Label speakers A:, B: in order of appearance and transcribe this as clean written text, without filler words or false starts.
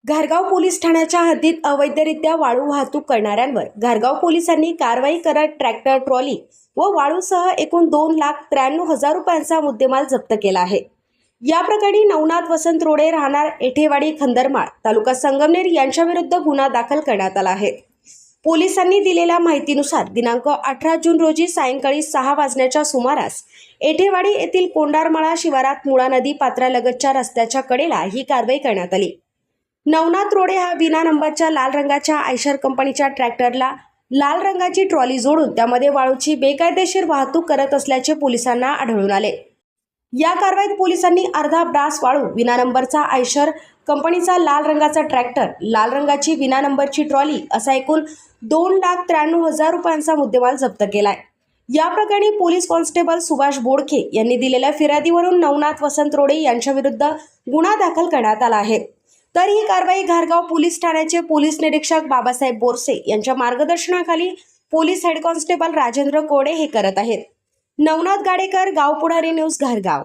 A: घारगाव police ठाण्याच्या हद्दीत अवैधरित्या वाळू वाहतूक करणाऱ्यांवर घारगाव पोलिसांनी कारवाई करत ट्रॅक्टर ट्रॉली व वाळूसह एकूण 2,93,000 रुपयांचा मुद्देमाल जप्त केला आहे। या प्रकरणी नवनाथ वसंत रोडे राहणार एठेवाडी खंदरमाळ तालुका संगमनेर यांच्याविरुद्ध गुन्हा दाखल करण्यात आला आहे। पोलिसांनी दिलेल्या माहितीनुसार दिनांक 18 जून रोजी सायंकाळी 6 वाजण्याच्या सुमारास एठेवाडी येथील कोंडारमाळा शिवारात मुळा नदी पात्रालगतच्या रस्त्याच्या कडेला ही कारवाई करण्यात आली। नवनाथ रोडे हा विना नंबरच्या लाल रंगाच्या आयशर कंपनीच्या ट्रॅक्टरला लाल रंगाची ट्रॉली जोडून त्यामध्ये वाळूची बेकायदेशीर वाहतूक करत असल्याचे पोलिसांना आढळून आले। या कारवाईत पोलिसांनी अर्धा ब्रास वाळू, विना नंबरचा आयशर कंपनीचा लाल रंगाचा ट्रॅक्टर, लाल रंगाची विना नंबरची ट्रॉली असा एकूण 2,93,000 रुपयांचा मुद्देमाल जप्त केलाय। या प्रकरणी पोलीस कॉन्स्टेबल सुभाष बोडखे यांनी दिलेल्या फिर्यादीवरून नवनाथ वसंत रोडे यांच्याविरुद्ध गुन्हा दाखल करण्यात आला आहे। तर ही कारवाई घारगाव पोलीस ठाण्याचे पोलीस निरीक्षक बाबासाहेब बोरसे यांच्या मार्गदर्शनाखाली पोलीस हेड कॉन्स्टेबल राजेंद्र कोडे हे करत आहेत। नवनाथ गाडेकर, गाव पुढारी न्यूज, घारगाव।